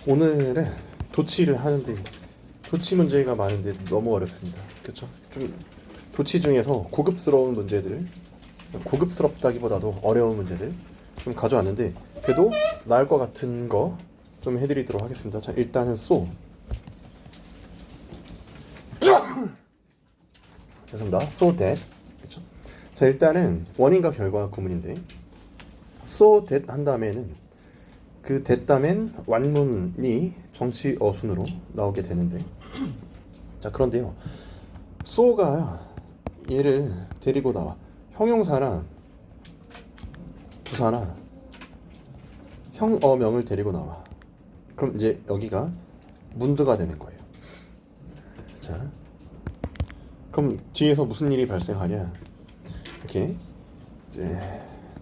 오늘은 도치를 하는데 도치 문제가 많은데 너무 어렵습니다. 그렇죠? 좀 도치 중에서 고급스러운 문제들, 고급스럽다기보다도 어려운 문제들 좀 가져왔는데 그래도 나을 것 같은 거 좀 해드리도록 하겠습니다. 자, 일단은 죄송합니다. so that 그렇죠? 자, 일단은 원인과 결과 구문인데 so that 한 다음에는 그 that 다음엔 완문이 정치 어순으로 나오게 되는데 자, 그런데요. so가 얘를 데리고 나와 형용사나 부사나 형어명을 데리고 나와. 그럼 이제 여기가 문드가 되는 거예요. 자, 그럼 뒤에서 무슨 일이 발생하냐? 이렇게 이제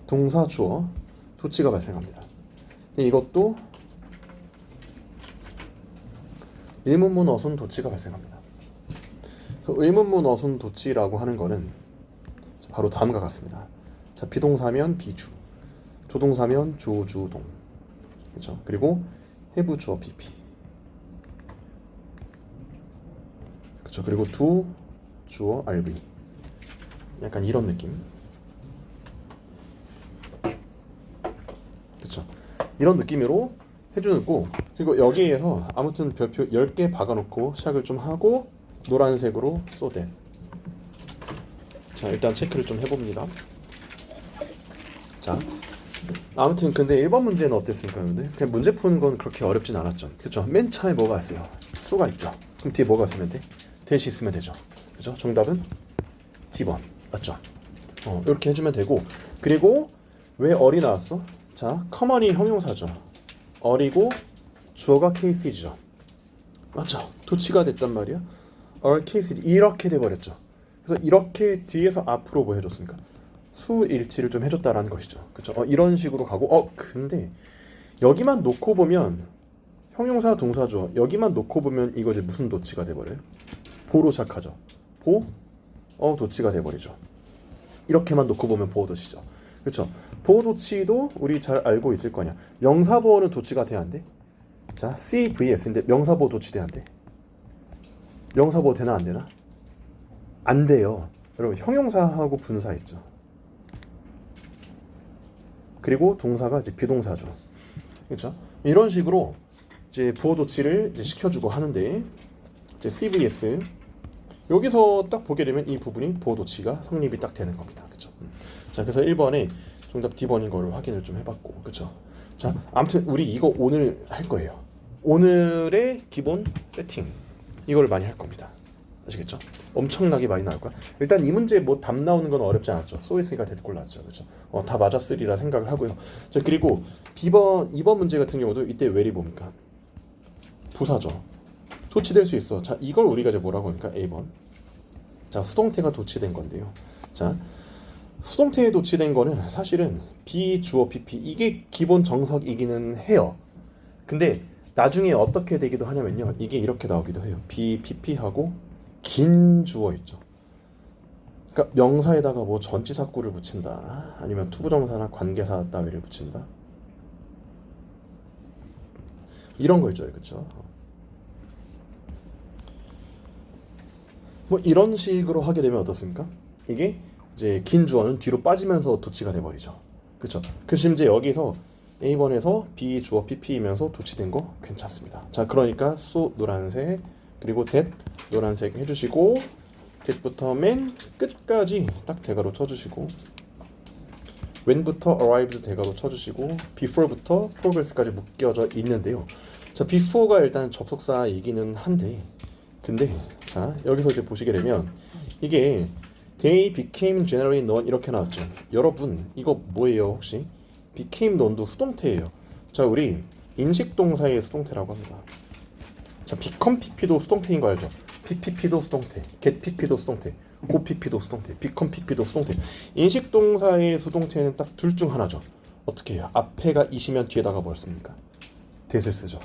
동사 주어 도치가 발생합니다. 근데 이것도 의문문 어순 도치가 발생합니다. 그래서 의문문 어순 도치라고 하는 거는 바로 다음과 같습니다. 자, 비동사면 비주, 조동사면 조주동, 그렇죠? 그리고 have 주어 PP, 그렇죠? 그리고 do 주어 RV, 약간 이런 느낌, 그렇죠? 이런 느낌으로 해주는 거. 그리고 여기에서 아무튼 별표 10개 박아놓고 시작을 좀 하고 노란색으로 쏘대. 자, 일단 체크를 좀 해봅니다. 자, 아무튼 근데 1번 문제는 어땠습니까? 근데 그냥 문제 푸는 건 그렇게 어렵진 않았죠. 그렇죠? 맨 처음에 뭐가 있어요? 수가 있죠. 그럼 뒤에 뭐가 쓰면 돼? 대시 쓰면 되죠. 그렇죠? 정답은 D번 맞죠? 이렇게 해주면 되고, 그리고 왜 어리 나왔어? 자, common이 형용사죠. 어리고 주어가 케이스이죠. 맞죠? 도치가 됐단 말이야. or 케이스 이렇게 돼버렸죠. 그래서 이렇게 뒤에서 앞으로 뭐 해줬습니까? 수일치를 좀 해줬다라는 것이죠. 그렇죠? 이런 식으로 가고 근데 여기만 놓고 보면 형용사 동사죠. 여기만 놓고 보면 이거 이제 무슨 도치가 돼버려요? 보로 시작하죠. 보, 도치가 돼버리죠. 이렇게만 놓고 보면 보어 도치죠. 그렇죠? 보어 도치도 우리 잘 알고 있을 거냐. 명사 보어는 도치가 돼야 안 돼? 자, CVS인데 명사 보어 도치 돼야 안 돼? 명사 보어 되나 안 되나? 안 돼요. 여러분, 형용사하고 분사 있죠. 그리고 동사가 이제 비동사죠. 그렇죠? 이런 식으로 이제 보어 도치를 이제 시켜주고 하는데 이제 CVS 여기서 딱 보게 되면 이 부분이 보어 도치가 성립이 딱 되는 겁니다. 그렇죠? 자, 그래서 1번에 정답 D번인 거를 확인을 좀 해봤고, 그렇죠? 자, 아무튼 우리 이거 오늘 할 거예요. 오늘의 기본 세팅 이걸 많이 할 겁니다. 아시겠죠? 엄청나게 많이 나올 거야. 일단 이 문제 뭐 답 나오는 건 어렵지 않았죠. 소이스가 대댓글 나왔죠. 그렇죠? 다 맞았으리라 생각을 하고요. 자, 그리고 2번 문제 같은 경우도 이때 웰이 뭡니까? 부사죠. 도치될 수 있어. 자, 이걸 우리가 이제 뭐라고 하니까 A번. 자, 수동태가 도치된 건데요. 자, 수동태에 도치된 거는 사실은 비주어 PP 이게 기본 정석이기는 해요. 근데 나중에 어떻게 되기도 하냐면요. 이게 이렇게 나오기도 해요. BPP하고 긴 주어 있죠. 그러니까 명사에다가 뭐 전치사구를 붙인다. 아니면 투부정사나 관계사 따위를 붙인다. 이런 거 있죠. 그렇죠? 뭐 이런 식으로 하게 되면 어떻습니까? 이게 이제 긴 주어는 뒤로 빠지면서 도치가 돼 버리죠. 그렇죠? 그래서 이제 여기서 A번에서 B 주어 PP이면서 도치된 거 괜찮습니다. 자, 그러니까 소 노란색 그리고 that 노란색 해주시고 that부터 맨 끝까지 딱 대괄호 쳐주시고 when부터 arrived 대괄호 쳐주시고 before부터 progress까지 묶여져 있는데요. 자, before가 일단 접속사이기는 한데 근데 자, 여기서 이제 보시게 되면 이게 they became generally known 이렇게 나왔죠. 여러분 이거 뭐예요 혹시? became known도 수동태예요. 자, 우리 인식동사의 수동태라고 합니다. 자, become pp도 수동태인 거 알죠? ppp도 수동태, get pp도 수동태, go pp도 수동태, become pp도 수동태. 인식동사의 수동태는 딱 둘 중 하나죠. 어떻게 해요? 앞에가 이시면 뒤에다가 뭘 씁니까? that을 쓰죠.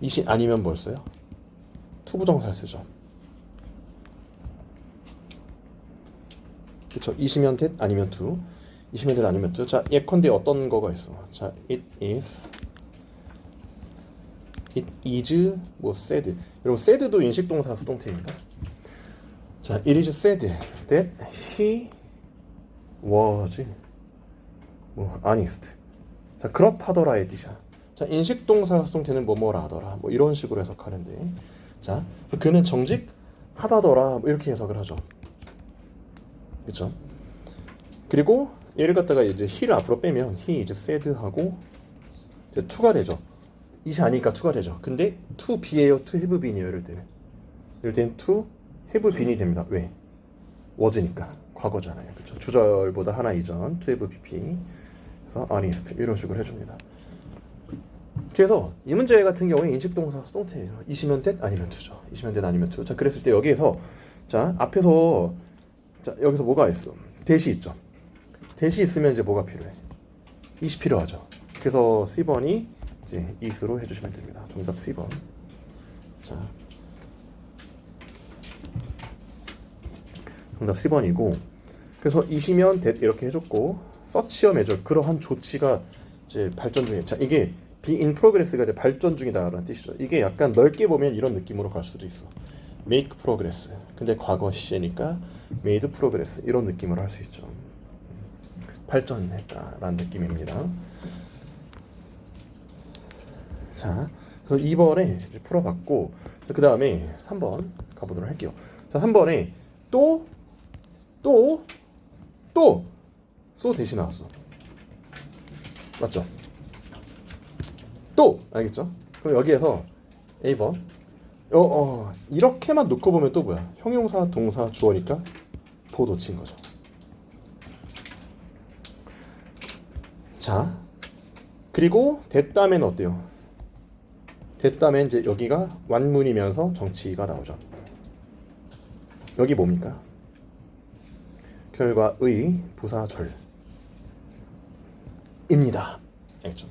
이시 아니면 뭘 써요? 투부정사를 쓰죠. 그쵸? 이시면 that 아니면 to, 이시면 that 아니면 to. 자, 예컨대 어떤 거가 있어? 자, it is it is 뭐 said. 여러분 said도 인식동사 수동태입니다. 자, it is said that he was 뭐 honest. 자, 그렇다더라의 뜻이야. 자, 인식동사 수동태는 뭐뭐라 하더라. 뭐 이런 식으로 해석하는데, 자, 그는 정직하다더라. 뭐 이렇게 해석을 하죠. 그렇죠? 그리고 얘를 갖다가 이제 he를 앞으로 빼면 he 이제 said 하고 이제 to가 되죠. 이시 아니니까 to가 되죠. 근데 to be예요, to have been이에요. 이럴 때는 to have been이 됩니다. 왜? was니까 과거잖아요. 그렇죠? 주절보다 하나 이전 to have bp. 그래서 honest 이런 식으로 해줍니다. 그래서 이 문제 같은 경우에 인식동사 수동태예요. 이시면 that 아니면 to죠. 이시면 that 아니면 to. 자, 그랬을 때 여기에서 자 앞에서 자 여기서 뭐가 있어? 대시 있죠. 대시 있으면 이제 뭐가 필요해? 이시 필요하죠. 그래서 C번이 이제 is로 해주시면 됩니다. 정답 C번. 자, 정답 C번이고, 그래서 이시면 that 이렇게 해줬고, 서치어 메저 그러한 조치가 이제 발전 중에, 자 이게 be in progress가 이제 발전 중이다라는 뜻이죠. 이게 약간 넓게 보면 이런 느낌으로 갈 수도 있어. make progress. 근데 과거 시제니까 made progress 이런 느낌으로 할 수 있죠. 발전했다라는 느낌입니다. 자, 그래서 2번에 이제 풀어봤고, 그 다음에 3번 가보도록 할게요. 자, 3번에 또 so 대신 나왔어. 맞죠? 또 알겠죠? 그럼 여기에서 A번 이렇게만 놓고 보면 또 뭐야? 형용사, 동사, 주어니까 보도 친 거죠. 자, 그리고 됐다면 어때요? 됐다면 이제 여기가 완문이면서 정치가 나오죠. 여기 뭡니까? 결과의 부사절입니다. 알겠죠?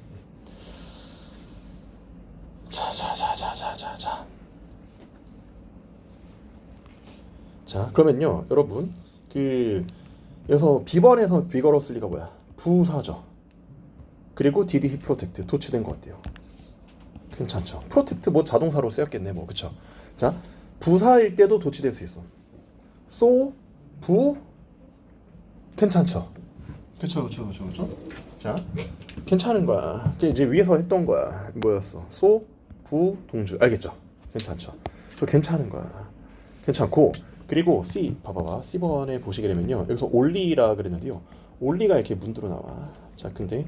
자, 그러면요, 여러분, 여기서 B번에서 비거러슬리가 뭐야? 부사죠. 그리고 did he protect 도치된 거 어때요? 괜찮죠? protect 뭐 자동사로 쓰였겠네, 뭐 그쵸? 자, 부사일 때도 도치될 수 있어. so 괜찮죠? 그쵸. 자, 괜찮은 거야. 이제 위에서 했던 거야. 뭐였어? so 동주. 알겠죠? 괜찮죠? 또 괜찮은 거야. 괜찮고, 그리고 C 봐봐봐. C번에 보시게 되면요, 여기서 only라 그랬는데요, only가 이렇게 문두로 나와. 자, 근데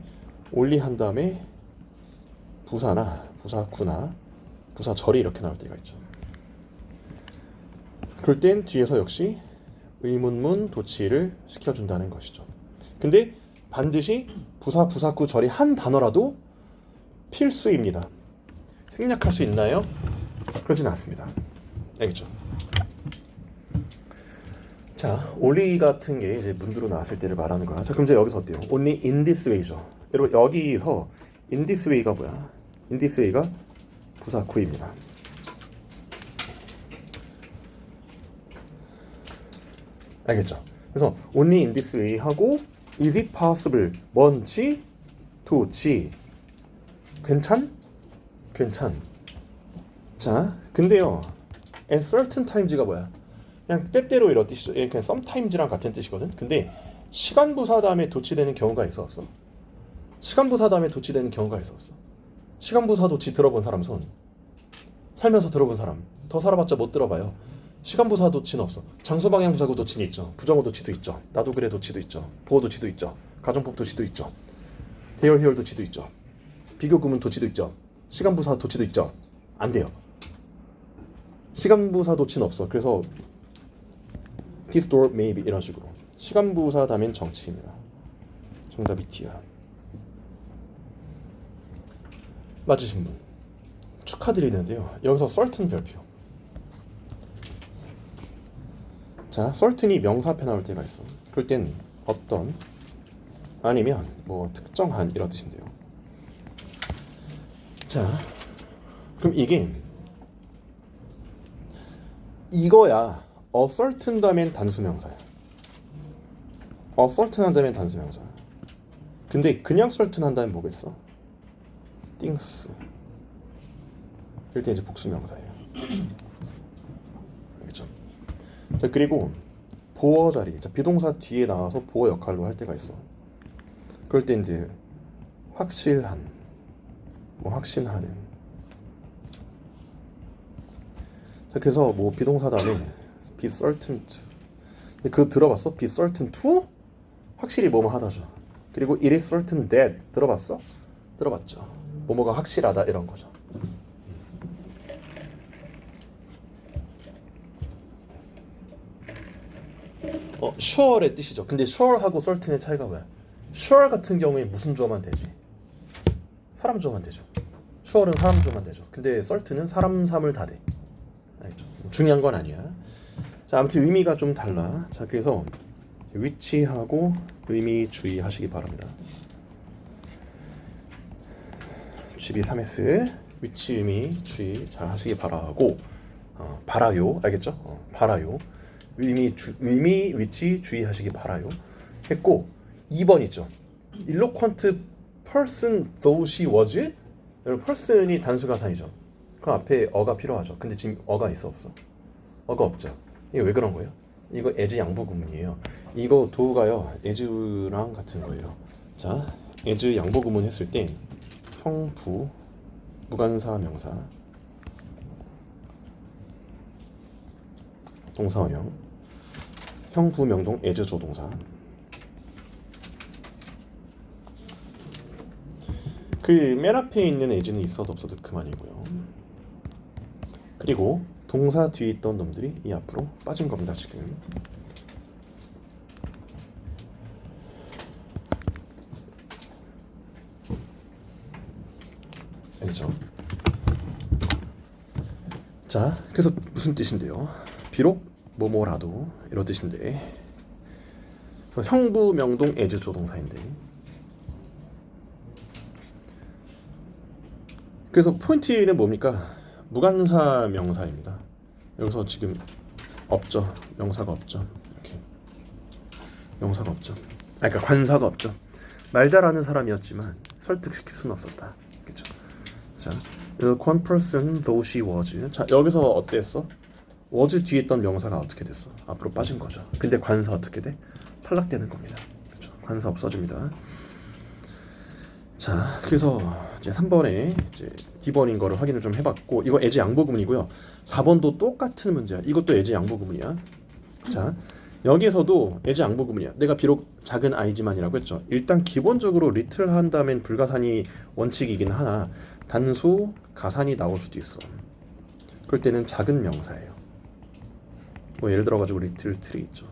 only 한 다음에 부사나 부사구나 부사절이 이렇게 나올 때가 있죠. 그럴 땐 뒤에서 역시 의문문 도치를 시켜준다는 것이죠. 근데 반드시 부사, 부사구, 절이 한 단어라도 필수입니다. 생략할 수 있나요? 그러진 않습니다. 알겠죠? 자, only 같은 게 이제 문두로 나왔을 때를 말하는 거야. 자, 그럼 이제 여기서 어때요? only in this way죠. 여러분, 여기서 in this way가 뭐야? in this way가 부사구입니다. 알겠죠? 그래서 only in this way 하고 is it possible 뭔지 도치 괜찮? 자, 근데요, at certain times가 뭐야? 그냥 때때로 이런 뜻이죠. 그냥 sometimes랑 같은 뜻이거든. 근데 시간부사 다음에 도치되는 경우가 있어 없어? 시간부사 다음에 도치되는 경우가 있어 없어? 시간부사 도치 들어본 사람 손. 살면서 들어본 사람. 더 살아봤자 못 들어봐요. 시간부사 도치는 없어. 장소방향부사구 도치는 있죠. 부정어 도치도 있죠. 나도 그래 도치도 있죠. 보호 도치도 있죠. 가정법 도치도 있죠. 대열 해열 도치도 있죠. 비교 구문 도치도 있죠. 시간부사 도치도 있죠. 안 돼요. 시간부사 도치는 없어. 그래서 this door may be 이런 식으로 시간부사 다음엔 정치입니다. 정답이 D야. 맞으신 분 축하드리는데요, 여기서 certain 별표. 자, certain이 명사 앞에 나올 때가 있어. 그럴 땐 어떤 아니면 뭐 특정한 이런 뜻인데요. 자, 그럼 이거야. a certain 다음엔 단수명사야. a certain 한다면 단수명사야. 근데 그냥 certain 한다면 뭐겠어? things. 그럴 때 이제 복수명사예요. 알겠죠? 자, 그리고 보어 자리, 자, 비동사 뒤에 나와서 보어 역할로 할 때가 있어. 그럴 때 이제 확실한, 뭐 확신하는. 자, 그래서 뭐 비동사 다음에 be certain to. 그거 들어봤어? be certain to? 확실히 뭐뭐 하다죠. 그리고 it is certain that 들어봤어? 들어봤죠. 뭐뭐가 확실하다 이런 거죠. sure의 뜻이죠. 근데 sure하고 certain의 차이가 뭐야? sure 같은 경우에 무슨 주어만 되지? 사람 주어만 되죠. sure는 사람 주어만 되죠. 근데 certain은 사람 삼을 다 돼. 알겠죠? 중요한 건 아니야. 자, 아무튼 의미가 좀 달라. 자, 그래서 위치하고 의미 주의하시기 바랍니다. GB 3S 위치 의미 주의 잘 하시기 바라고 바라요. 알겠죠? 바라요. 의미 위치 주의하시기 바라요. 했고 2번 있죠. eloquent person though she was. 여러분 person이 단수가산이죠. 그럼 앞에 어가 필요하죠. 근데 지금 어가 있어 없어? 어가 없죠. 이거 왜 그런 거예요? 이거 as 양보 구문이에요. 이거 도가요 as랑 같은 거예요. 자, as 양보 구문 했을 때 형부 무관사 명사 동사원형 형부 명동 as 조동사. 그 맨 앞에 있는 as는 있어도 없어도 그만이고요. 그리고 동사 뒤에 있던 놈들이 이 앞으로 빠진 겁니다. 지금 알겠죠? 자, 그래서 무슨 뜻인데요? 비록 뭐뭐라도 이런 뜻인데, 그래서 형부 명동 as 조동사인데, 그래서 포인트는 뭡니까? 무관사 명사입니다. 여기서 지금 없죠. 명사가 없죠. 이렇게 명사가 없죠. 그러니까 관사가 없죠. 말 잘하는 사람이었지만 설득시킬 수는 없었다. 그렇죠? 자, one person though she was. 자, 여기서 어땠어? was 뒤에 있던 명사가 어떻게 됐어? 앞으로 빠진 거죠. 근데 관사 어떻게 돼? 탈락되는 겁니다. 그렇죠? 관사 없어집니다. 자, 그래서 이제 3번에 이제 D번인 거를 확인을 좀 해봤고, 이거 as 양보 구문이고요. 4번도 똑같은 문제야. 이것도 as 양보 구문이야. 자, 여기에서도 as 양보 구문이야. 내가 비록 작은 아이지만이라고 했죠. 일단 기본적으로 little 한 다음엔 불가산이 원칙이긴 하나 단수 가산이 나올 수도 있어. 그럴 때는 작은 명사예요. 뭐 예를 들어가지고 little tree 있죠.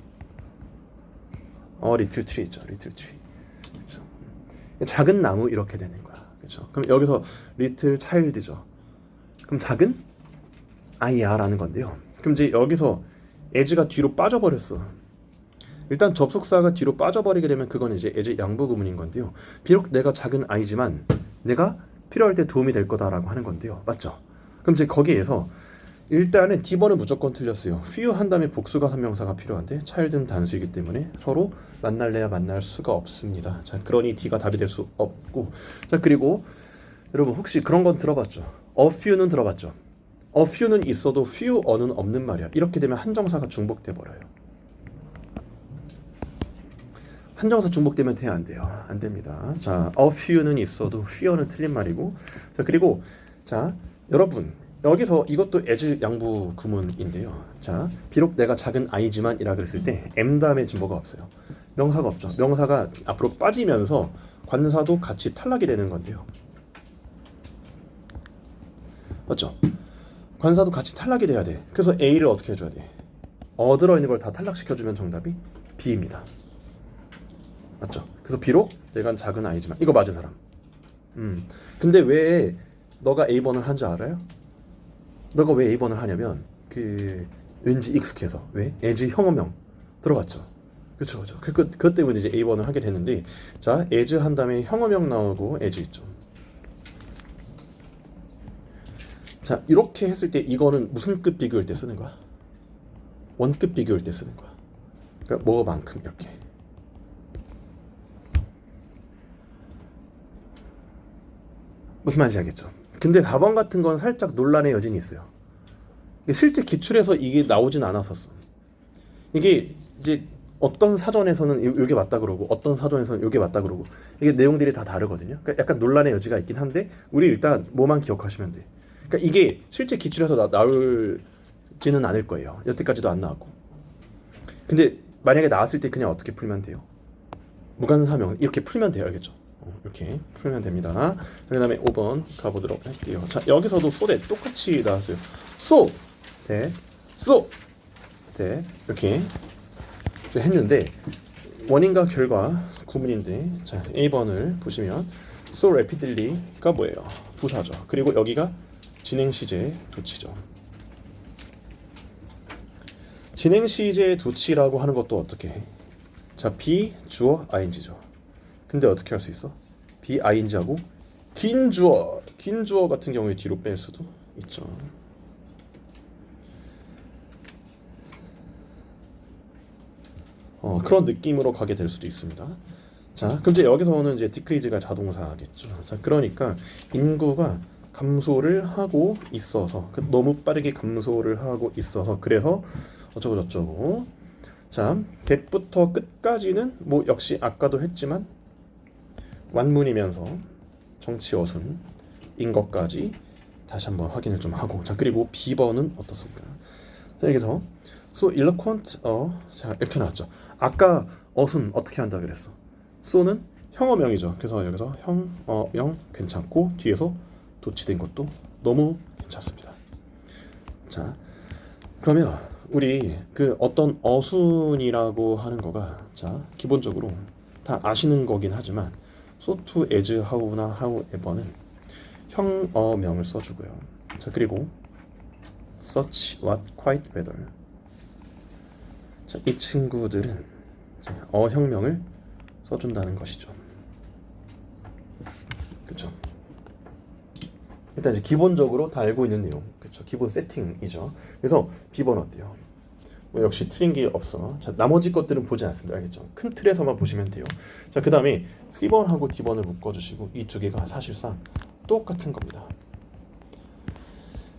little tree 있죠. little tree. 작은 나무 이렇게 되는 거야. 그렇죠? 그럼 여기서 little child죠. 그럼 작은 아이야라는 건데요. 그럼 이제 여기서 as가 뒤로 빠져버렸어. 일단 접속사가 뒤로 빠져버리게 되면 그건 이제 as 양보 구문인 건데요. 비록 내가 작은 아이지만 내가 필요할 때 도움이 될 거다라고 하는 건데요. 맞죠? 그럼 이제 거기에서 일단은 D번은 무조건 틀렸어요. few 한 다음에 복수가 선명사가 필요한데 child는 단수이기 때문에 서로 만날래야 만날 수가 없습니다. 자, 그러니 D가 답이 될 수 없고. 자, 그리고 여러분 혹시 그런 건 들어봤죠? a few는 들어봤죠? a few는 있어도 few 어는 없는 말이야. 이렇게 되면 한정사가 중복돼 버려요. 한정사 중복되면 돼야 안 돼요. 안 됩니다. 자, a few는 있어도 few는 틀린 말이고. 자, 그리고 자, 여러분 여기서 이것도 as 양보 구문인데요. 자, 비록 내가 작은 아이지만 이라 그랬을 때 M 다음에 지금 뭐가 없어요. 명사가 없죠. 명사가 앞으로 빠지면서 관사도 같이 탈락이 되는 건데요. 맞죠? 관사도 같이 탈락이 돼야 돼. 그래서 A를 어떻게 해줘야 돼? 들어있는 걸 다 탈락시켜주면 정답이 B입니다. 맞죠? 그래서 비록 내가 작은 아이지만 이거 맞은 사람. 근데 왜 너가 A번을 한 줄 알아요? 너가 왜 A번을 하냐면 왠지 익숙해서. 왜? as 형어명 들어봤죠? 그쵸. 그것 때문에 이제 A번을 하게 됐는데, 자, as 한 다음에 형어명 나오고 as 있죠. 자, 이렇게 했을 때 이거는 무슨 급 비교일 때 쓰는 거야? 원급 비교일 때 쓰는 거야. 그러니까 뭐만큼 이렇게. 무슨 말인지 알겠죠? 근데 4번 같은 건 살짝 논란의 여진이 있어요. 실제 기출에서 이게 나오진 않았었어. 이게 이제 어떤 사전에서는 이게 맞다 그러고 어떤 사전에서는 이게 맞다 그러고 이게 내용들이 다 다르거든요. 그러니까 약간 논란의 여지가 있긴 한데 우리 일단 뭐만 기억하시면 돼. 그러니까 이게 실제 기출에서 나올지는 않을 거예요. 여태까지도 안 나왔고. 근데 만약에 나왔을 때 그냥 어떻게 풀면 돼요? 무관사명 이렇게 풀면 돼요. 알겠죠? 이렇게 풀면 됩니다. 그 다음에 5번 가보도록 할게요. 자, 여기서도 소대 똑같이 나왔어요. 소, 대, 소, 대 이렇게 했는데 원인과 결과 구문인데 자 A번을 보시면 so rapidly가 뭐예요? 부사죠. 그리고 여기가 진행 시제 도치죠. 진행 시제 도치라고 하는 것도 어떻게 해? 자 be 주어 ing죠. 근데 어떻게 할 수 있어? be ing하고 긴 주어 같은 경우에 뒤로 뺄 수도 있죠. 그런 느낌으로 가게 될 수도 있습니다. 자, 그럼 이제 여기서는 이제 디크리즈가 자동사겠죠. 자, 그러니까 인구가 감소를 하고 있어서 너무 빠르게 감소를 하고 있어서 그래서 어쩌고 저쩌고. 자, get부터 끝까지는 뭐 역시 아까도 했지만 완문이면서 정치어순인 것까지 다시 한번 확인을 좀 하고. 자, 그리고 B번은 어떻습니까? 자, 여기서 so eloquent 자 이렇게 나왔죠. 아까 어순 어떻게 한다 그랬어? so는 형어명이죠. 그래서 여기서 형어명 괜찮고 뒤에서 도치된 것도 너무 괜찮습니다. 자, 그러면 우리 그 어떤 어순이라고 하는 거가 자 기본적으로 다 아시는 거긴 하지만 so to as how나 however는 형어명을 써주고요. 자 그리고 such what quite rather 자, 이 친구들은 어형명을 써준다는 것이죠. 그렇죠? 일단 이제 기본적으로 다 알고 있는 내용, 그렇죠? 기본 세팅이죠. 그래서 B번 어때요? 뭐 역시 틀린 게 없어. 자, 나머지 것들은 보지 않습니다. 알겠죠? 큰 틀에서만 보시면 돼요. 자, 그 다음에 C번하고 D번을 묶어주시고 이 두 개가 사실상 똑같은 겁니다.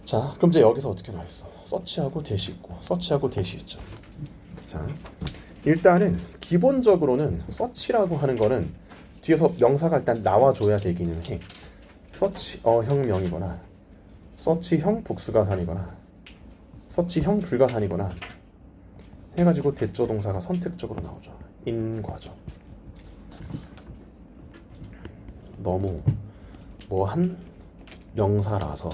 자, 그럼 이제 여기서 어떻게 나와있어? 서치하고 대시 있고, 서치하고 대시 있죠. 자, 일단은 기본적으로는 서치라고 하는 거는 뒤에서 명사가 일단 나와줘야 되기는 해. 서치형명이거나 서치형 복수가산이거나 서치형 불가산이거나 해가지고 대조 동사가 선택적으로 나오죠. 인과죠. 너무 뭐한 명사라서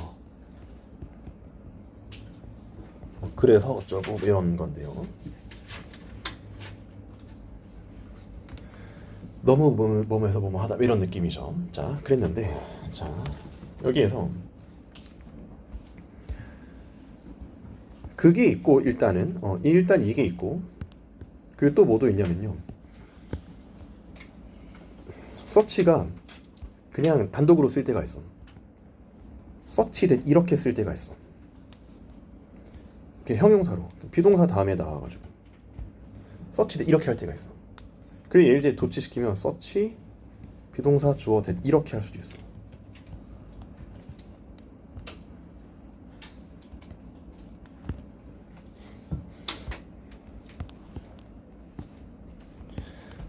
그래서 어쩌고 이런 건데요. 너무 뭐뭐해서 뭐뭐하다 이런 느낌이죠. 자, 그랬는데 자 여기에서 그게 있고 일단은 일단 이게 있고 그리고 또 뭐도 있냐면요. 서치가 그냥 단독으로 쓸 때가 있어. 서치 이렇게 쓸 때가 있어. 이렇게 형용사로 비동사 다음에 나와가지고 서치 이렇게 할 때가 있어. 그리고 예를 들어 도치시키면 서치 비동사 주어 이렇게 할 수도 있어.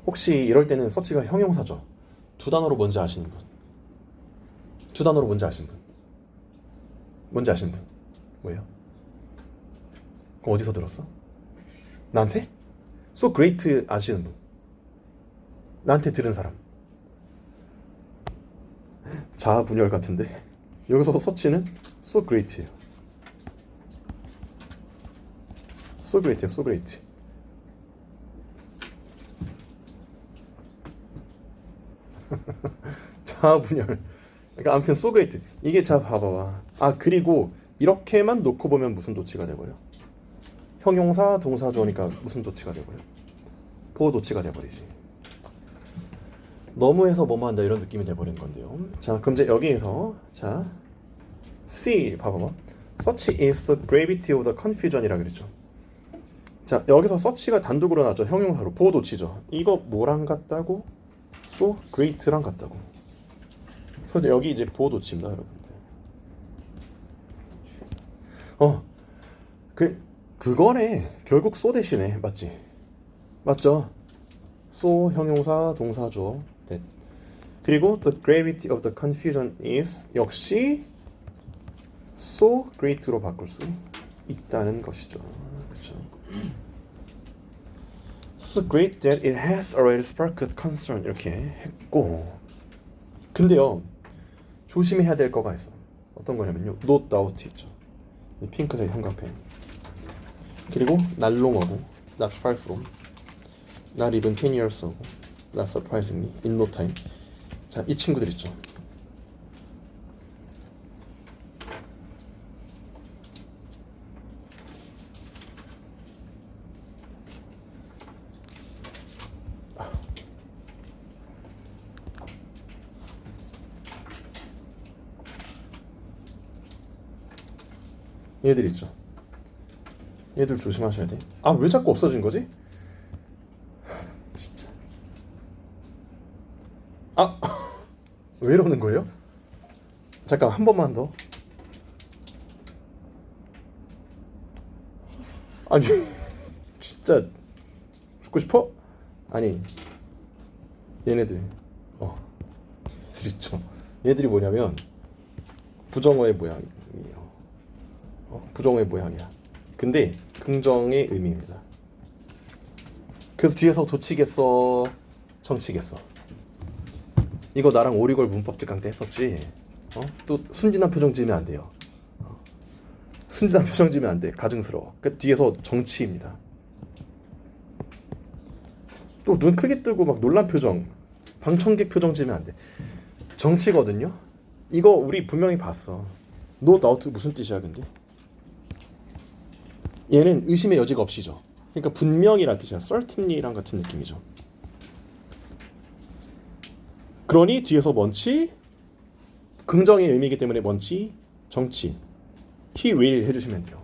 혹시 이럴 때는 서치가 형용사죠. 두 단어로 뭔지 아시는 분? 두 단어로 뭔지 아시는 분? 뭔지 아시는 분? 뭐예요? 그럼 어디서 들었어? 나한테? So great 아시는 분? 나한테 들은 사람. 자아 분열 같은데. 여기서 서치는 so great예요. so great예요. so great. 자아 분열. 그러니까 아무튼 so great. 이게 자 봐봐봐. 아 그리고 이렇게만 놓고 보면 무슨 도치가 돼버려? 형용사 동사 주어니까 무슨 도치가 돼버려? 보호 도치가 돼버리지. 너무해서 뭐뭐 한다 이런 느낌이 돼버린 건데요. 자 그럼 이제 여기에서 자 C 봐봐봐. Such is the gravity of the confusion이라 그랬죠. 자 여기서 such가 단독으로 나왔죠. 형용사로 보호 도치죠. 이거 뭐랑 같다고? So great랑 같다고. 그래서 여기 이제 보호 도치입니다, 여러분들. 그거네. 결국 so 대신에 맞지? 맞죠? so 형용사 동사 주어 that. 그리고 the gravity of the confusion is 역시 so great로 바꿀 수 있다는 것이죠. 그렇죠? So great that it has already sparked concern 이렇게 했고, 근데요 조심해야 될 거가 있어. 어떤 거냐면요, no doubt 있죠. 이 핑크색 형광펜. 그리고 날롱하고 not far from, not even 10 years ago, not surprisingly, in no time. 자, 이 친구들 있죠. 얘들 있죠. 얘들 조심하셔야 돼. 아, 왜 자꾸 없어진 거지? 진짜. 아, 왜 이러는 거예요? 잠깐 한 번만 더. 아니, 진짜 죽고 싶어? 아니, 얘네들 얘들 있죠. 얘들이 뭐냐면 부정어의 모양이에요. 부정어의 모양이야. 근데 긍정의 의미입니다. 그래서 뒤에서 도치겠어, 정치겠어. 이거 나랑 오리걸 문법 특강 때 했었지. 또 순진한 표정 지으면 안 돼요. 순진한 표정 지으면 안 돼. 가증스러워. 그 뒤에서 정치입니다. 또 눈 크게 뜨고 막 놀란 표정, 방청객 표정 지으면 안 돼. 정치거든요. 이거 우리 분명히 봤어. No doubt 무슨 뜻이야 근데? 얘는 의심의 여지가 없이죠. 그러니까 분명이란 뜻이야. certainly랑 같은 느낌이죠. 그러니 뒤에서 뭔지 긍정의 의미이기 때문에 뭔지 정치 he will 해주시면 돼요.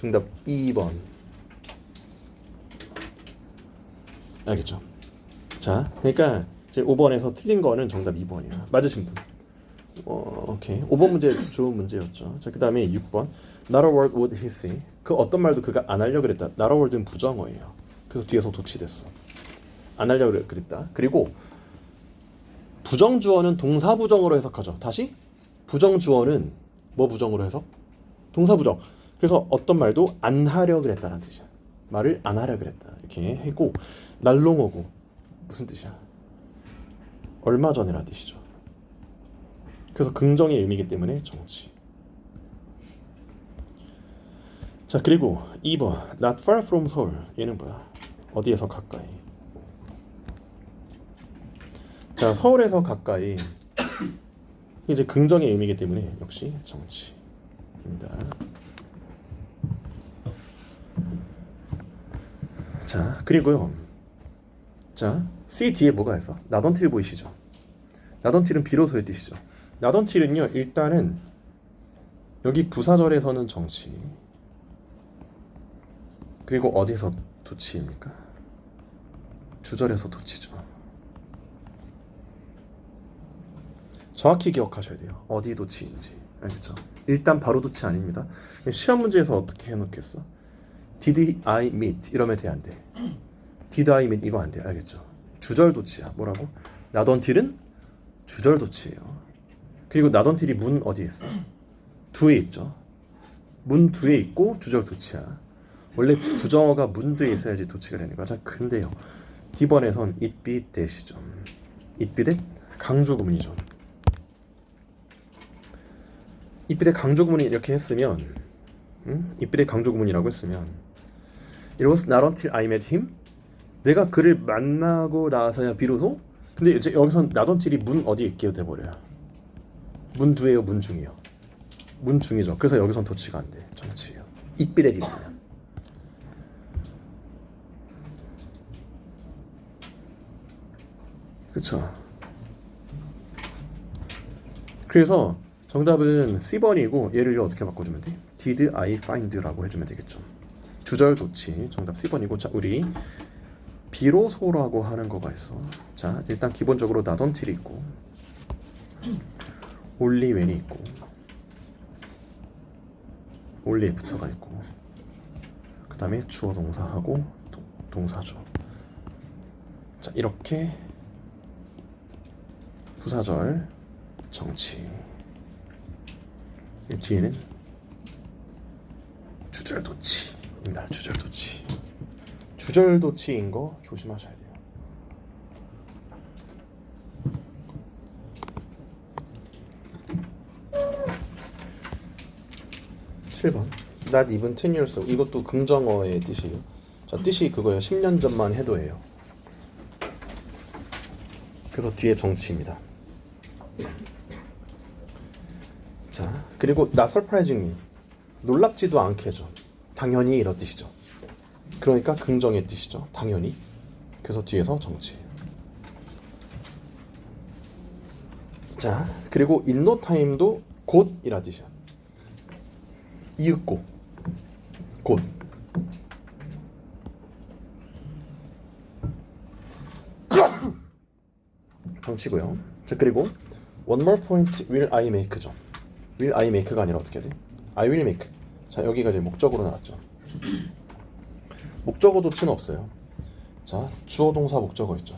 정답 2번. 알겠죠? 자, 그러니까 이제 5번에서 틀린 거는 정답 2번이야. 맞으신 분. 오케이. 5번 문제 좋은 문제였죠. 자, 그 다음에 6번. Not a word would he say. 그 어떤 말도 그가 안 하려고 그랬다. Not a word는 부정어예요. 그래서 뒤에서 도치됐어. 안 하려고 그랬다. 그리고 부정주어는 동사부정으로 해석하죠. 다시 부정주어는 뭐 부정으로 해석? 동사부정. 그래서 어떤 말도 안 하려고 그랬다는 뜻이야. 말을 안 하려고 그랬다. 이렇게 하고 날롱어고 무슨 뜻이야? 얼마 전이라는 뜻이죠. 그래서 긍정의 의미이기 때문에 정치. 자, 그리고 2번 Not far from Seoul. 얘는 뭐야? 어디에서 가까이. 자, 서울에서 가까이. 이제 긍정의 의미이기 때문에 역시 정치입니다. 자, 그리고요. 자, C 뒤에 뭐가 있어? Not until 보이시죠? Not until은 비로소의 뜻이죠. Not until은요, 일단은 여기 부사절에서는 정치. 그리고 어디서 도치입니까? 주절에서 도치죠. 정확히 기억하셔야 돼요. 어디 도치인지. 알겠죠? 일단 바로 도치 아닙니다. 시험 문제에서 어떻게 해놓겠어? Did I meet? 이러면 돼, 안 돼? Did I meet? 이거 안 돼. 알겠죠? 주절 도치야. 뭐라고? Not until은 주절 도치예요. 그리고 not until이 문 어디에 있어? 두에 있죠. 문 두에 있고 주절 도치야. 원래 부정어가 문 뒤에 있어야지 도치가 되는 거야. 자, 근데요, D번에선 it be that이죠. it be that 강조 구문이죠. it be that 강조 구문이 이렇게 했으면, it be that 강조 구문이라고 했으면, it was not until I met him. 내가 그를 만나고 나서야 비로소. 근데 이제 여기선 not until이 문 어디에 있게 돼버려요. 문 두예요, 문 중이요. 문 중이죠. 그래서 여기선 도치가 안 돼. 정치예요. it be that 있으면. 그쵸. 그래서 정답은 C번이고 얘를 어떻게 바꿔주면 돼? Did I find라고 해주면 되겠죠. 주절 도치 정답 C번이고. 자, 우리 비로소라고 하는 거가 있어. 자, 일단 기본적으로 not until이 있고 only when이 있고 only 애프터가 있고, 그 다음에 주어 동사하고 동사죠. 자, 이렇게 부사절 정치. 이 뒤에는 주절도치입니다. 주절도치. 주절도치인 거 조심하셔야 돼요. (7번) Not even 10 years ago. 이것도 긍정어의 뜻이에요. 자, 뜻이 그거예요. 10년 전만 해도 해요. 그래서 뒤에 정치입니다. 자, 그리고 not surprisingly, 놀랍지도 않게죠. 당연히 이런 뜻이죠. 그러니까 긍정의 뜻이죠. 당연히. 그래서 뒤에서 정치. 자, 그리고 in no time도 곧이라 뜻이야. 이윽고, 곧. 정치고요. 자, 그리고 one more point will I make죠. will I make가 아니라 어떻게 해야 돼? I will make. 자, 여기가 이제 목적으로 나왔죠. 목적어 도치는 없어요. 자, 주어 동사 목적어 있죠.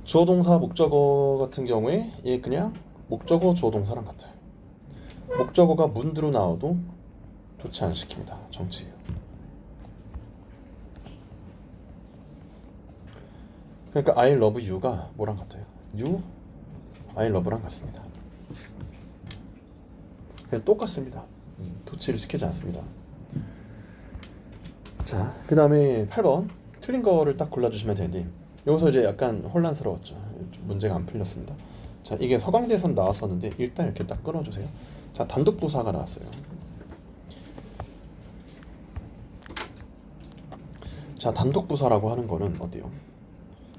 주어 동사 목적어 같은 경우에 얘 그냥 목적어 주어 동사랑 같아요. 목적어가 문두로 나와도 도치 안 시킵니다. 정치예요. 그러니까 I love you가 뭐랑 같아요? You, I love랑 같습니다. 그냥 똑같습니다. 도치를 시키지 않습니다. 자, 그 다음에 8번 틀린 거를 딱 골라주시면 되는데, 여기서 이제 약간 혼란스러웠죠. 문제가 안 풀렸습니다. 자, 이게 서강대에선 나왔었는데 일단 이렇게 딱 끊어주세요. 자, 단독부사가 나왔어요. 자, 단독부사라고 하는 거는 어때요?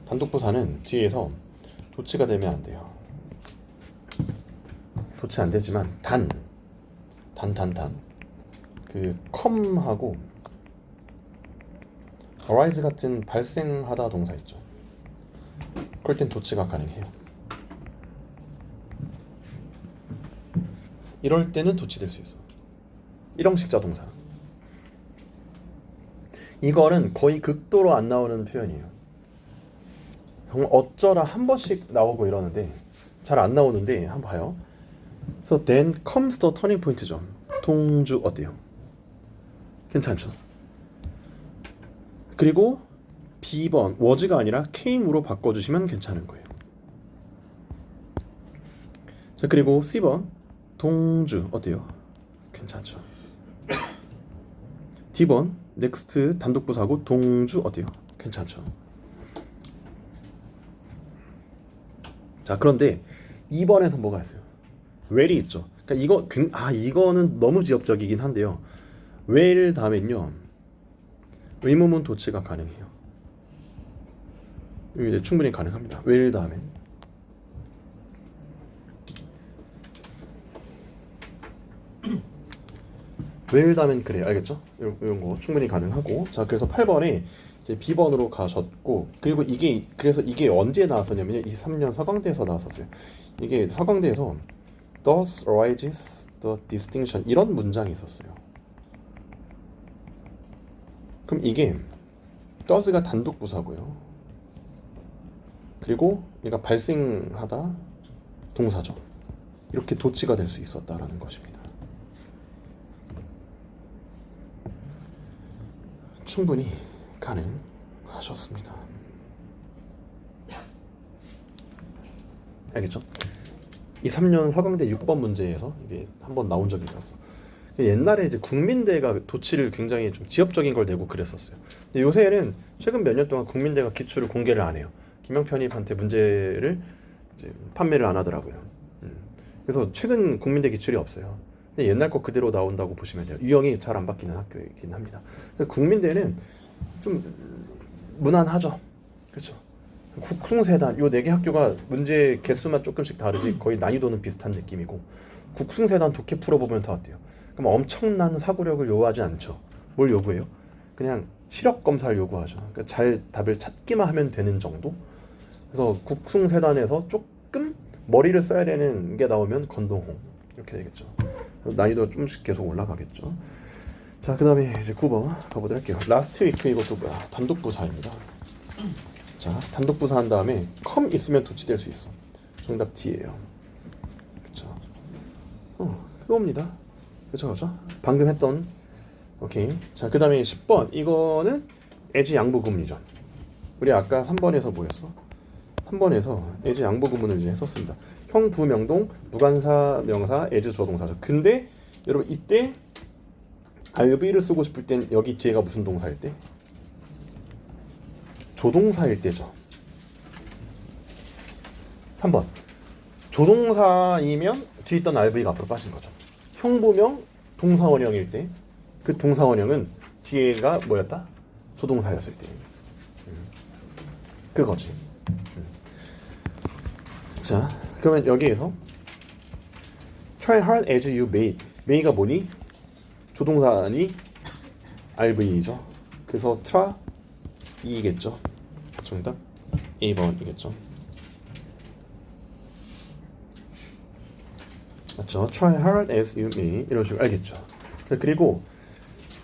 단독부사는 뒤에서 도치가 되면 안 돼요. 도치 안 되지만 단 그 come하고 arise 같은 발생하다 동사 있죠. 그럴 땐 도치가 가능해요. 이럴 때는 도치될 수 있어. 일형식자 동사. 이거는 거의 극도로 안 나오는 표현이에요. 정말 어쩌라 한 번씩 나오고 이러는데 잘 안 나오는데 한번 봐요. 그래서 then comes the turning point죠. 동주 어때요? 괜찮죠? 그리고 B번 was가 아니라 came으로 바꿔주시면 괜찮은 거예요. 자, 그리고 C번 동주 어때요? 괜찮죠? D번 next 단독부사고 동주 어때요? 괜찮죠? 자, 그런데 2번에서 뭐가 있어요? well이 있죠. 그러니까 이거는 너무 지역적이긴 한데요. well 다음엔요 의문문 도치가 가능해요. 여기 이제 충분히 가능합니다. well 다음엔 well 다음엔 그래요. 알겠죠? 이런 거 충분히 가능하고. 자, 그래서 8번에 이제 B번으로 가셨고, 그리고 그래서 이게 언제 나왔었냐면요 23년 서강대에서 나왔었어요. 이게 서강대에서 thus arises the distinction 이런 문장이 있었어요. 그럼 이게 does가 단독 부사고요. 그리고 얘가 발생하다 동사죠. 이렇게 도치가 될 수 있었다라는 것입니다. 충분히 가능하셨습니다. 알겠죠? 이 3년 서강대 6번 문제에서 이게 한번 나온 적이 있었어. 옛날에 이제 국민대가 도치를 굉장히 좀 지엽적인 걸 내고 그랬었어요. 근데 요새는 최근 몇 년 동안 국민대가 기출을 공개를 안 해요. 김영편입한테 문제를 이제 판매를 안 하더라고요. 그래서 최근 국민대 기출이 없어요. 근데 옛날 거 그대로 나온다고 보시면 돼요. 유형이 잘 안 바뀌는 학교이긴 합니다. 국민대는 좀 무난하죠. 그렇죠? 국숭세단 요 4개 학교가 문제 개수만 조금씩 다르지 거의 난이도는 비슷한 느낌이고, 국숭세단 독해 풀어보면 다 어때요? 그럼 엄청난 사고력을 요구하지 않죠. 뭘 요구해요? 그냥 시력 검사를 요구하죠. 그러니까 잘 답을 찾기만 하면 되는 정도. 그래서 국숭세단에서 조금 머리를 써야 되는 게 나오면 건동홍 이렇게 되겠죠. 난이도가 좀씩 계속 올라가겠죠. 자, 그 다음에 이제 9번 가보도록 할게요. 라스트 위크 이것도 뭐야? 단독부사입니다. 자, 단독부사 한 다음에 컴 있으면 도치될 수 있어. 정답 D예요. 그쵸. 그겁니다. 그쵸. 방금 했던. 오케이. 자, 그 다음에 10번. 이거는 as 양보 구문이죠. 우리 아까 3번에서 뭐였어? 3번에서 as 양보 구문을 이제 했었습니다. 형 부명동 무관사 명사 as 주어동사죠. 근데 여러분 이때 RV를 쓰고 싶을 땐 여기 뒤에가 무슨 동사일 때? 조동사일 때죠. 3번. 조동사이면 뒤에 있던 RV가 앞으로 빠진 거죠. 형부명 동사원형일 때 그 동사원형은 뒤에가 뭐였다? 조동사였을 때. 그거지. 자, 그러면 여기에서 try hard as you may. may가 뭐니? 조동사니 RV죠. 그래서 try 이겠죠. 정답 2번이겠죠. 맞죠? Try hard as you may 이런 식으로 알겠죠. 그리고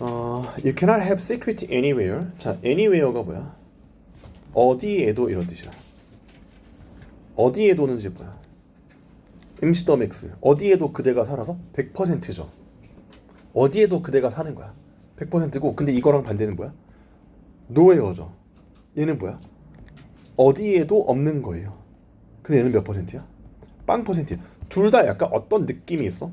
you cannot have secret anywhere. 자, anywhere가 뭐야? 어디에도 이런 뜻이야. 어디에도는 이제 뭐야? MC 더 맥스. 어디에도 그대가 살아서 100%죠. 어디에도 그대가 사는 거야. 100%고 근데 이거랑 반대는 뭐야? nowhere죠. 얘는 뭐야? 어디에도 없는 거예요. 근데 얘는 몇 %야? 0%야. 둘 다 약간 어떤 느낌이 있어?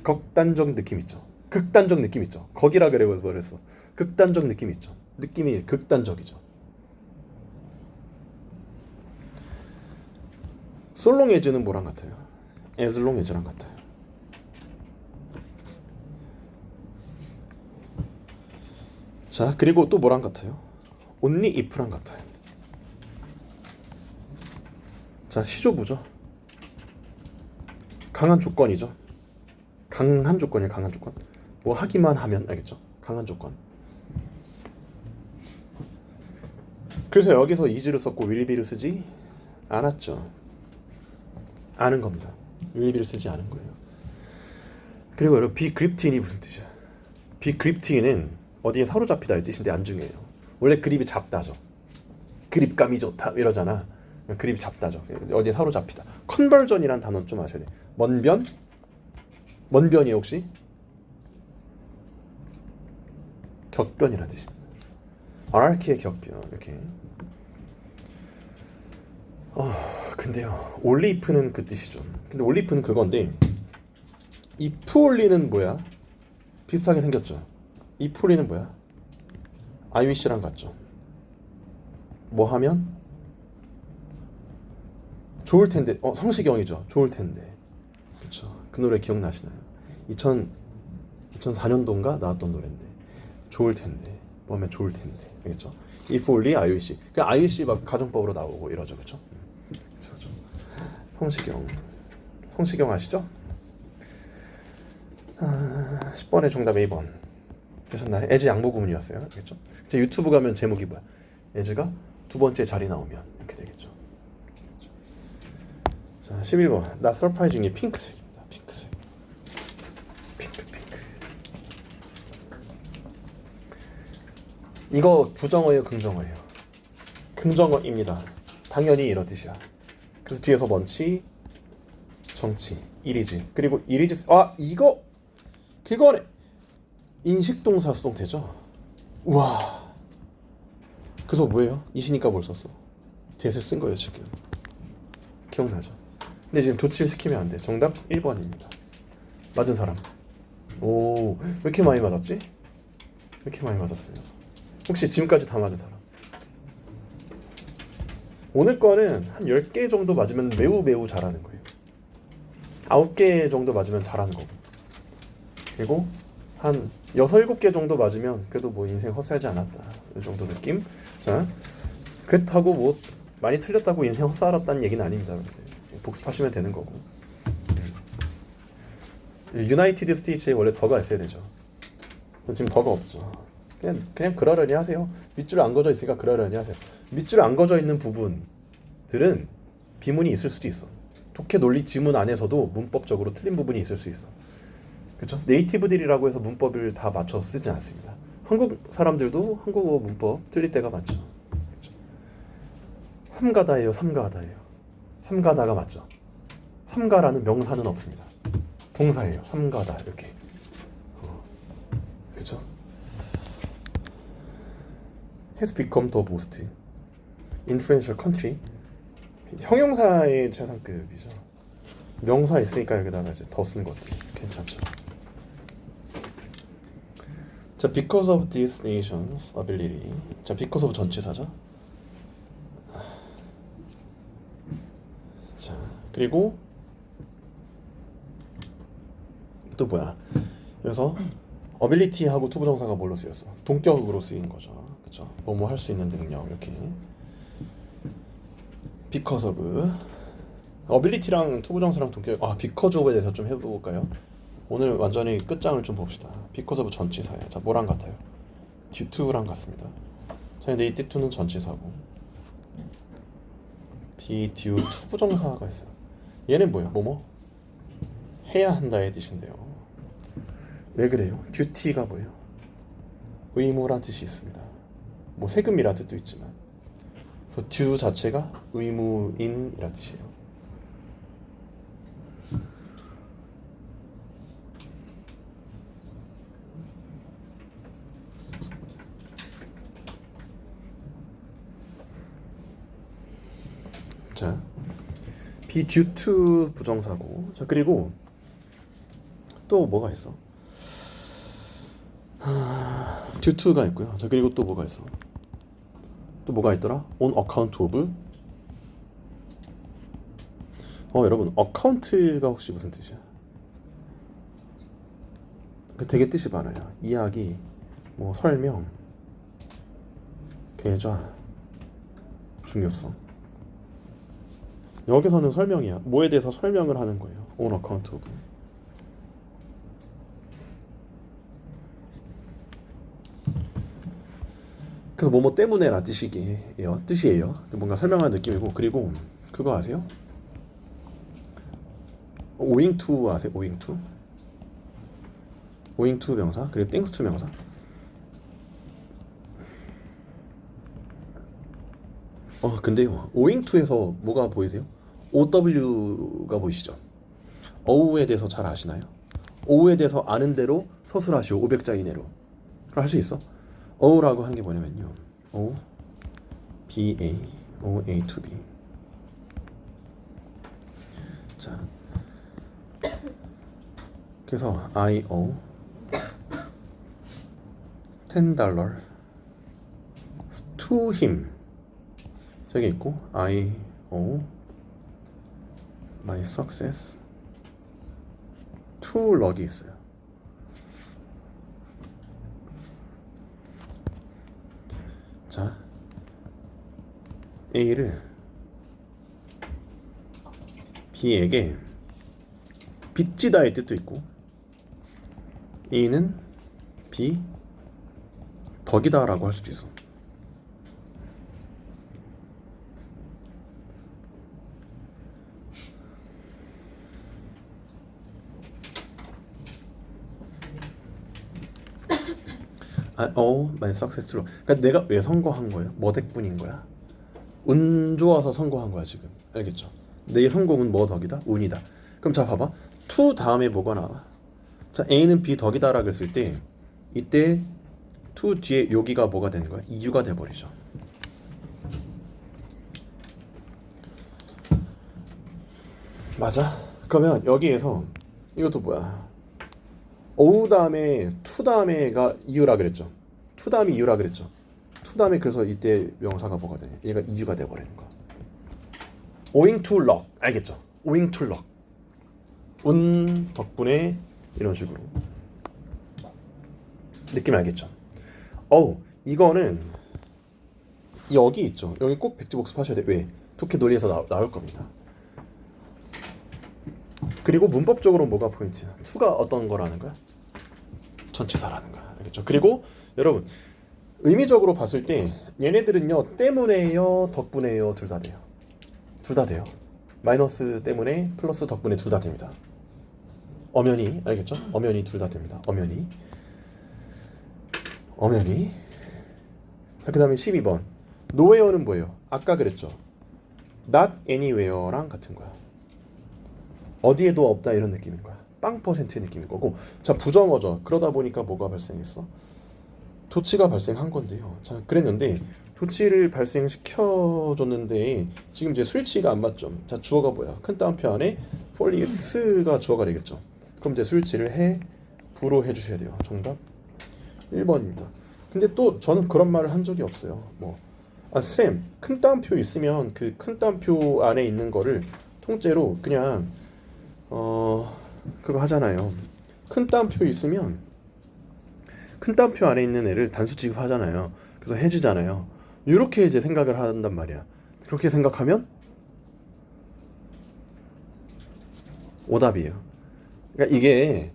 극단적 느낌 있죠. 극단적 느낌 있죠. 거기라 그래버렸어. 극단적 느낌 있죠. 느낌이 극단적이죠. So long as는 뭐랑 같아요? As long as랑 같아요. 자, 그리고 또 뭐랑 같아요? Only if랑 같아요. 자, 시조부죠. 강한 조건이죠. 강한 조건이에요. 강한 조건. 뭐 하기만 하면 알겠죠? 강한 조건. 그래서 여기서 is를 썼고 will be를 쓰지 않았죠. 아는 겁니다. will be를 쓰지 않은 거예요. 그리고 여러분 be gripped in이 무슨 뜻이야? be gripped in은 어디에 사로잡히다 이 뜻인데 안 중요해요. 원래 그립이 잡다죠. 그립감이 좋다 이러잖아. 그립이 잡다죠. 어디에 사로잡히다. 컨버전이란 단어 좀 아셔야 돼. 먼변? 먼변이에요 혹시? 격변이라는 뜻입니다. 아르키의 격변 이렇게. 근데요 올리프는 그 뜻이죠. 근데 올리프는 그건데 if only는 뭐야? 비슷하게 생겼죠. if only는 뭐야? I wish랑 같죠. 뭐 하면? 좋을 텐데. 성시경이죠. 좋을 텐데. 그쵸. 그 노래 기억나시나요? 2004년도인가 나왔던 노래인데 좋을 텐데 뭐 하면 좋을 텐데 알겠죠? If only I wish. 그 I wish 막 가정법으로 나오고 이러죠. 그쵸? 그쵸. 성시경 아시죠? 10번의 정답 2번 되셨나요? as 양보 구문이었어요. 알겠죠? 제 유튜브 가면 제목이 뭐야? as가 두 번째 자리 나오면 이렇게 되겠죠. 자, 11번 Not surprisingly 핑크색입니다. 핑크색. 핑크. 이거 부정어예요, 긍정어예요? 긍정어입니다. 당연히 이런 뜻이야. 그래서 뒤에서 먼치, 정치, 이리지. 그리고 이리지. 이거 그거네. 인식동사 수동태죠. 우와. 그래서 뭐예요? 이시니까 뭘 썼어? 대세 쓴 거예요 지금. 기억나죠? 근데 지금 도치를 시키면 안 돼. 정답 1번입니다. 맞은 사람. 오, 왜 이렇게 많이 맞았지? 왜 이렇게 많이 맞았어요? 혹시 지금까지 다 맞은 사람? 오늘 거는 한 10개 정도 맞으면 매우 잘하는 거예요. 9개 정도 맞으면 잘하는 거고. 그리고 한 6, 7개 정도 맞으면 그래도 뭐 인생 헛살지 않았다. 이 정도 느낌? 자, 그렇다고 뭐 많이 틀렸다고 인생 헛살았다는 얘기는 아닙니다. 복습하시면 되는 거고. 유나이티드 스테이츠에 원래 더가 있어야 되죠. 지금 더가 없죠. 그냥 그러려니 하세요. 밑줄 안 그어져 있으니까 그러려니 하세요. 밑줄 안 그어져 있는 부분들은 비문이 있을 수도 있어. 독해 논리 지문 안에서도 문법적으로 틀린 부분이 있을 수 있어. 그렇죠? 네이티브들이라고 해서 문법을 다 맞춰서 쓰지 않습니다. 한국 사람들도 한국어 문법 틀릴 때가 많죠. 그렇죠? 삼가다예요, 삼가다예요. 삼가다가 맞죠? 삼가라는 명사는 없습니다. 동사예요. 삼가다 이렇게. 그렇죠? Has become the most influential country. 형용사의 최상급이죠. 명사 있으니까 여기다가 이제 더 쓴 것도 괜찮죠. 자, because of this nation's ability. 자, because of 전치사죠. 자, 그리고 또 뭐야? 그래서 ability하고 투부정사가 뭘로 쓰였어? 동격으로 쓰인 거죠. 그렇죠? 뭐뭐 할 수 있는 능력 이렇게. because of ability랑 투부정사랑 동격. because of에 대해서 좀 해볼까요? 오늘 완전히 끝장을 좀 봅시다. because of 전치사예요. 자, 뭐랑 같아요? due to랑 같습니다. 자, 근데 이 due to는 전치사고 be due 투부정사가 있어요. 얘는 뭐예요? 뭐뭐? 해야 한다의 뜻인데요. 왜 그래요? duty가 뭐예요? 의무란 뜻이 있습니다. 뭐 세금이란 뜻도 있지만, 그래서 due 자체가 의무인이란 뜻이에요. 자, be due to 부정사고. 자, 그리고 또 뭐가 있어? due to가 있고요. 자, 그리고 또 뭐가 있어? 또 뭐가 있더라? on account of. 여러분, account가 혹시 무슨 뜻이야? 그 되게 뜻이 많아요. 이야기, 뭐 설명, 계좌, 중요성. 여기서는 설명이야. 뭐에 대해서 설명을 하는 거예요. on account of. 그래서 뭐뭐 때문에라 뜻이에요. 뭔가 설명하는 느낌이고. 그리고 그거 아세요? owing to 아세요? owing to? owing to 명사, 그리고 thanks to 명사. 근데요, owing to에서 뭐가 보이세요? OW가 보이시죠? 어우에 대해서 잘 아시나요? 어우에 대해서 아는 대로 서술하시오. 500자 이내로. 할 수 있어? 어우라고 하는 게 뭐냐면요, O, B, A, O, A to B. 자, 그래서 I owe $10 to him. 저기 있고, I owe my success to 럭이 있어요. 자, A를 B에게 빚지다의 뜻도 있고, A는 B 덕이다 라고 할 수도 있어. my success to. 그러니까 내가 왜 선거한 거예요? 뭐 덕분인 거야? 운 좋아서 선거한 거야 지금. 알겠죠? 내 성공은 뭐 덕이다? 운이다. 그럼 자, 봐봐. to 다음에 뭐가 나와? 자, A는 B 덕이다라고 했을 때 이때 to 뒤에 여기가 뭐가 되는 거야? 이유가 돼버리죠. 맞아? 그러면 여기에서 이것도 뭐야? O 다음에 to 다음에가 이유라 그랬죠. to 다음이 이유라 그랬죠. to 다음에 그래서 이때 명사가 뭐가 되냐? 얘가 이유가 돼버리는 거야. owing to luck. 알겠죠? owing to luck. 운 덕분에 이런 식으로. 느낌 알겠죠? 이거는 여기 있죠. 여기 꼭 백지 복습하셔야 돼. 왜? 독해 논리에서 나올 겁니다. 그리고 문법적으로 뭐가 포인트야? to가 어떤 거라는 거야? 전치사라는 거야. 알겠죠? 그리고 여러분, 의미적으로 봤을 때 얘네들은요, 때문에요, 덕분에요, 둘 다 돼요. 둘 다 돼요. 마이너스 때문에 플러스 덕분에 둘 다 됩니다. 엄연히 알겠죠? 엄연히 둘 다 됩니다. 엄연히. 자, 그 다음에 12번 nowhere는 뭐예요? 아까 그랬죠? not anywhere랑 같은 거야. 어디에도 없다 이런 느낌인 거야. 빵 퍼센트의 느낌일 거고. 자, 부정어죠. 그러다 보니까 뭐가 발생했어? 도치가 발생한 건데요. 자, 그랬는데 도치를 발생시켜줬는데 지금 이제 수일치가 안 맞죠. 자, 주어가 뭐야? 큰 따옴표 안에 폴리스가 주어가 되겠죠. 그럼 이제 수일치를 해 부로 해주셔야 돼요. 정답 1번입니다. 근데 또 저는 그런 말을 한 적이 없어요. 뭐, 아, 쌤, 큰 따옴표 있으면 그 큰 따옴표 안에 있는 거를 통째로 그냥 그거 하잖아요. 큰 따옴표 있으면 큰 따옴표 안에 있는 애를 단수 취급하잖아요. 그래서 해주잖아요. 이렇게 이제 생각을 한단 말이야. 그렇게 생각하면 오답이에요. 그러니까 이게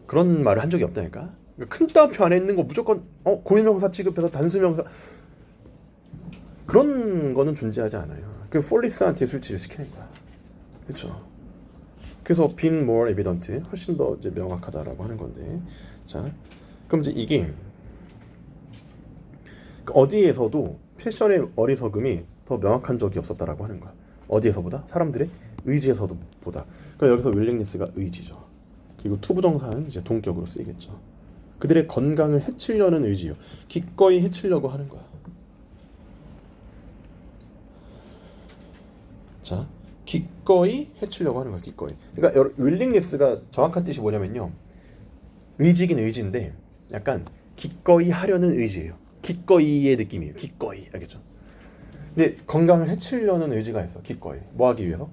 그런 말을 한 적이 없다니까. 그러니까 큰 따옴표 안에 있는 거 무조건 고유명사 취급해서 단수명사 그런 거는 존재하지 않아요. 그 폴리스한테 술치를 시키는 거야. 그렇죠? 그래서 been more evident 훨씬 더 이제 명확하다라고 하는 건데, 자, 그럼 이제 이게 어디에서도 패션의 어리석음이 더 명확한 적이 없었다라고 하는 거야. 어디에서보다? 사람들의 의지에서도 보다. 그러니까 여기서 윌링니스가 의지죠. 그리고 투부정사는 이제 동격으로 쓰이겠죠. 그들의 건강을 해치려는 의지요. 기꺼이 해치려고 하는 거야. 자, 기꺼이 해치려고 하는 거야. 기꺼이. 그러니까 윌링니스가 정확한 뜻이 뭐냐면요. 의지긴 의지인데 약간 기꺼이 하려는 의지예요. 기꺼이의 느낌이에요. 기꺼이. 알겠죠? 근데 건강을 해치려는 의지가 있어. 기꺼이. 뭐 하기 위해서?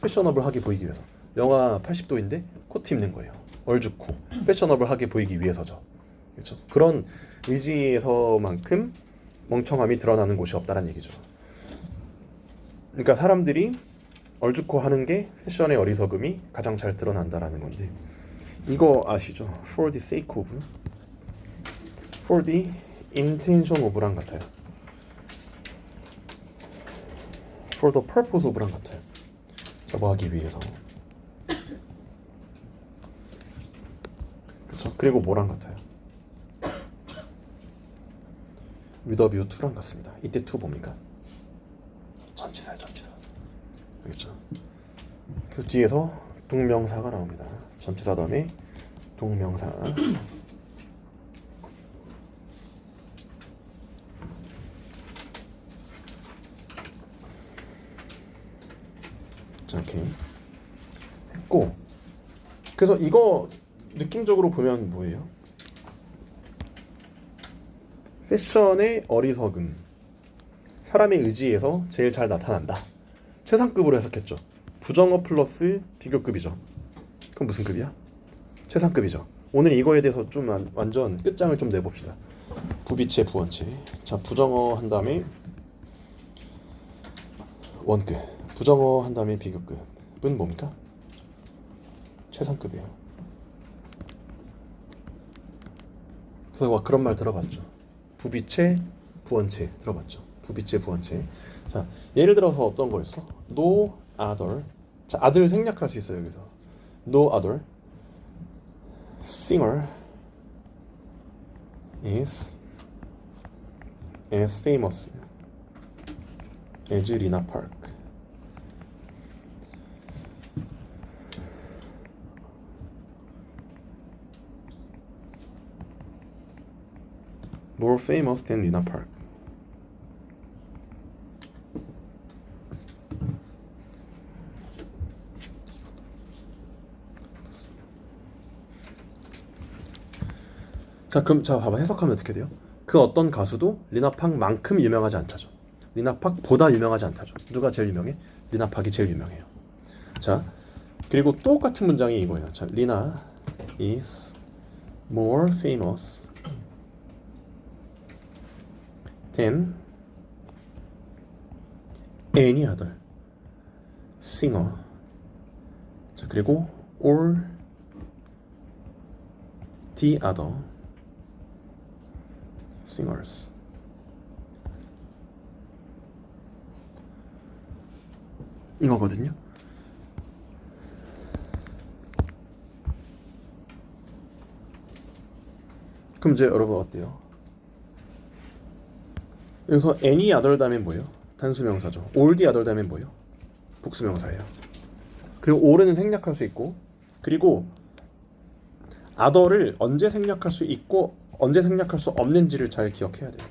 패셔너블하게 보이기 위해서. 영하 80도인데 코트 입는 거예요. 얼죽고 패셔너블하게 보이기 위해서죠. 그렇죠? 그런 의지에서만큼 멍청함이 드러나는 곳이 없다는 얘기죠. 그러니까 사람들이 얼죽고 하는 게 패션의 어리석음이 가장 잘 드러난다라는 건데, 이거 아시죠? For the sake of, for the intention of랑 같아요. For the purpose of랑 같아요. 자, 뭐 하기 위해서. 그렇죠? 그리고 뭐랑 같아요? with a view to랑 같습니다. 이때 to 뭡니까? 전치사예요, 전치사. 알겠죠? 그 뒤에서 동명사가 나옵니다. 전치사 다음에 동명사. 자, 이렇게 했고, 그래서 이거 느낌적으로 보면 뭐예요? 패션의 어리석음, 사람의 의지에서 제일 잘 나타난다. 최상급으로 해석했죠. 부정어 플러스 비교급이죠. 그럼 무슨 급이야? 최상급이죠. 오늘 이거에 대해서 좀 완전 끝장을 좀 내봅시다. 부비체, 부원체. 자, 부정어 한 다음에 원급, 부정어 한 다음에 비교급은 뭡니까? 최상급이에요. 그래서 막 그런 말 들어봤죠. 부비체, 부원체 들어봤죠. 부비체, 부원체. 자, 예를 들어서 어떤 거였어? No other. 자, 아들 생략할 수 있어요, 여기서. No other singer is as famous as Lina Park. More famous than Lina Park. 자, 그럼 자, 봐봐. 해석하면 어떻게 돼요? 그 어떤 가수도 리나팍만큼 유명하지 않다죠. 리나팍보다 유명하지 않다죠. 누가 제일 유명해? 리나팍이 제일 유명해요. 자, 그리고 똑같은 문장이 이거예요. 자, 리나 is more famous than any other singer. 자, 그리고 all the other singers. 이거거든요. 그럼 이제 여러분 어때요? 여기서 any other 다음엔 뭐예요? 단수명사죠. all the other 다음엔 뭐예요? 복수명사예요. 그리고 all은 생략할 수 있고, 그리고 other를 언제 생략할 수 있고 언제 생략할 수 없는지를 잘 기억해야 돼요.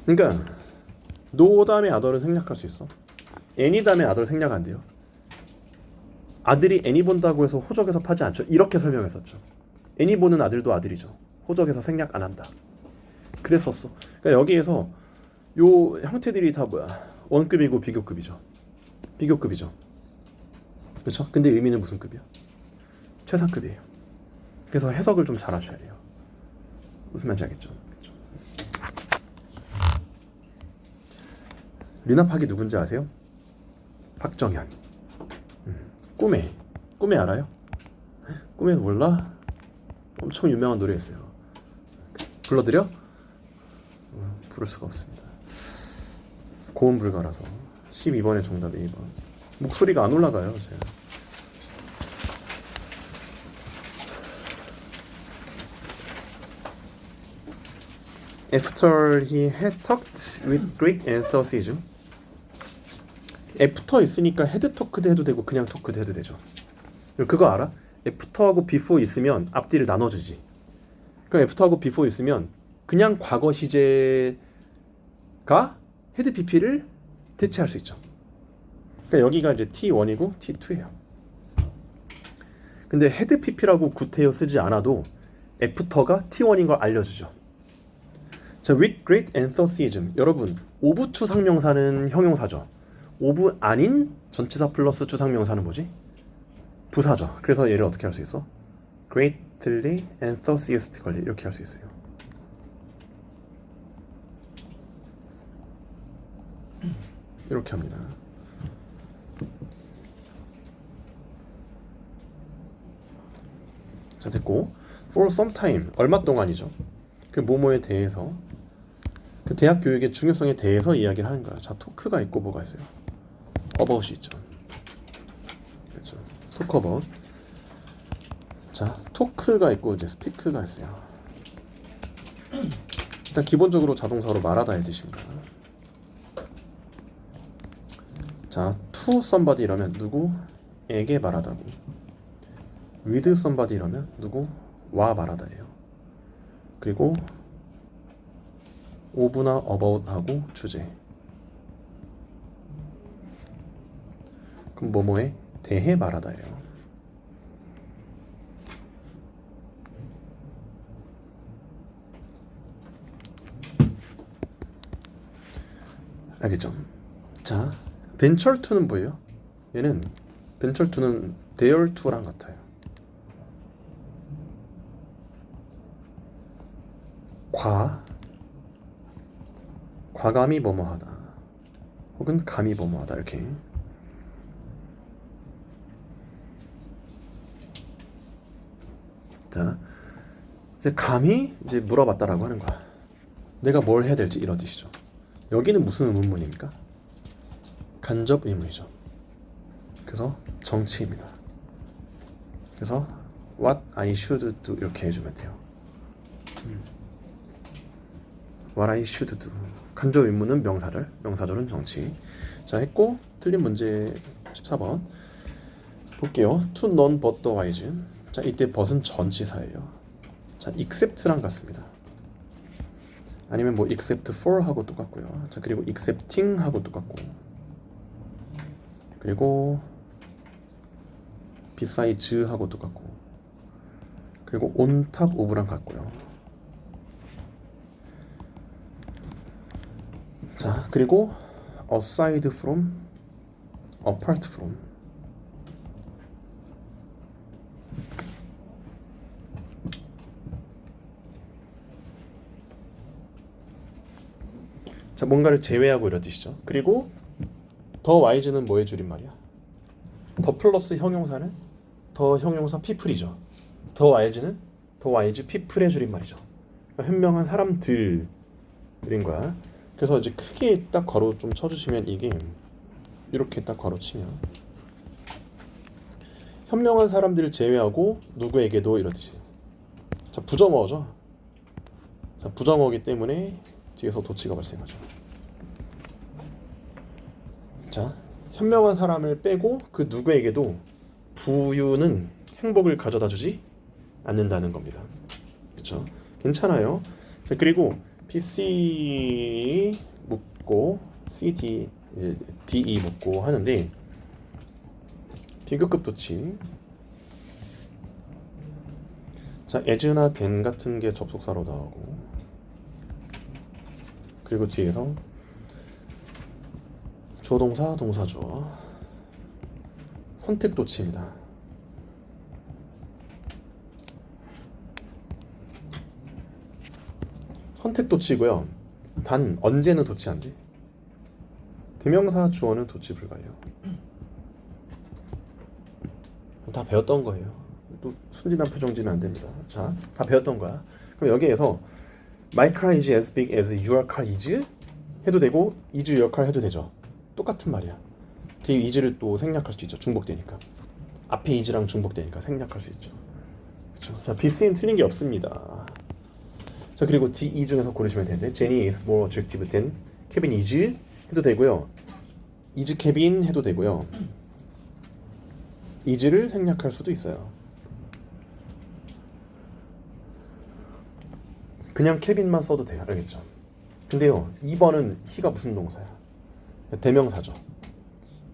그러니까 no 다음에 other를 생략할 수 있어. any 다음에 other 생략 안 돼요. 아들이 애니 본다고 해서 호적에서 파지 않죠. 이렇게 설명했었죠. 애니 보는 아들도 아들이죠. 호적에서 생략 안 한다. 그랬었어. 그러니까 여기에서 요 형태들이 다 뭐야? 원급이고 비교급이죠. 비교급이죠. 그렇죠? 근데 의미는 무슨 급이야? 최상급이에요. 그래서 해석을 좀 잘 하셔야 돼요. 무슨 말인지 알겠죠? 그렇죠? 리나 팍이 누군지 아세요? 박정현. 꿈에 알아요? 꿈에 몰라? 엄청 유명한 노래였어요. 불러드려? 부를 수가 없습니다. 고음 불가라서. 12번의 정답이 2번. 목소리가 안 올라가요, 제가. After he had talked with great enthusiasm. 애프터 있으니까 헤드 토크도 해도 되고 그냥 토크도 해도 되죠. 그거 알아? 애프터하고 비포 있으면 앞뒤를 나눠주지. 그럼 애프터하고 비포 있으면 그냥 과거 시제가 헤드 PP를 대체할 수 있죠. 그러니까 여기가 이제 T1이고 T2예요. 근데 헤드 PP라고 구태여 쓰지 않아도 애프터가 T1인 걸 알려주죠. 자, with great enthusiasm. 여러분, 오브 추상명사는 형용사죠. 오브 아닌 전치사 플러스 추상명사는 뭐지? 부사죠. 그래서 얘를 어떻게 할 수 있어? greatly enthusiastically 이렇게 할 수 있어요. 이렇게 합니다. 자, 됐고 for some time 얼마 동안이죠. 그 뭐뭐에 대해서 그 대학 교육의 중요성에 대해서 이야기를 하는 거야. 자, 토크가 있고 뭐가 있어요? about이 있죠. 그렇죠. talk about. 자, 토크가 있고 이제 스피크가 있어요. 일단 기본적으로 자동사로 말하다의 뜻입니다. 자, to somebody 이러면 누구에게 말하다고. with somebody 이러면 누구와 말하다예요. 그리고 of나 about하고 주제. 그럼 뭐뭐에 대해 말하다예요. 알겠죠? 자, venture to는 뭐예요? 얘는 venture to는 dare to랑 같아요. 과감히 뭐뭐하다 혹은 감히 뭐뭐하다 이렇게. 자, 이제 감히 이제 물어봤다라고 하는 거야. 내가 뭘 해야 될지 이런 뜻이죠. 여기는 무슨 의문문입니까? 간접 의문이죠. 그래서 정치입니다. 그래서 what I should do 이렇게 해주면 돼요. what I should do. 간접 의문은 명사절, 명사절은 정치. 자, 했고 틀린 문제 14번 볼게요. to none but the wise. 자, 이때 but은 전치사예요. 자, except랑 같습니다. 아니면 뭐 except for 하고 똑같고요. 자, 그리고 excepting 하고 똑같고, 그리고 besides 하고 똑같고, 그리고 on top of랑 같고요. 자, 그리고 aside from, apart from. 자, 뭔가를 제외하고 이런 뜻이죠. 그리고 더 와이즈는 뭐의 줄임말이야? 더 플러스 형용사는 더 형용사 people이죠. 더 와이즈는 더 와이즈 people의 줄임말이죠. 그러니까 현명한 사람들인 거야. 그래서 이제 크게 딱 괄호 좀 쳐주시면 이게 이렇게 딱 괄호치면 현명한 사람들을 제외하고 누구에게도 이런 뜻이에요. 자, 부정어죠. 자, 부정어기 때문에 뒤에서 도치가 발생하죠. 자, 현명한 사람을 빼고 그 누구에게도 부유는 행복을 가져다 주지 않는다는 겁니다. 그렇죠? 괜찮아요. 자, 그리고 BC 묻고 CD, DE 묻고 하는데 비교급 도치. 자, as나 than 같은 게 접속사로 나오고 그리고 뒤에서 조동사, 동사주어 선택 도치입니다. 선택 도치고요. 단 언제는 도치 안 돼. 대명사 주어는 도치 불가해요. 다 배웠던 거예요. 또 순진한 표정 지면 안 됩니다. 자, 다 배웠던 거야. 그럼 여기에서 My car is as big as your car is 해도 되고 is your car 해도 되죠. 똑같은 말이야. 그리고 is를 또 생략할 수 있죠. 중복되니까. 앞에 is랑 중복되니까 생략할 수 있죠. 그렇죠? 자, BC는 틀린 게 없습니다. 자, 그리고 DE 중에서 고르시면 되는데 Jenny is more attractive than Kevin is 해도 되고요. is Kevin 해도 되고요. is를 생략할 수도 있어요. 그냥 케빈만 써도 돼요. 알겠죠? 근데요, 2번은 he가 무슨 동사야? 대명사죠.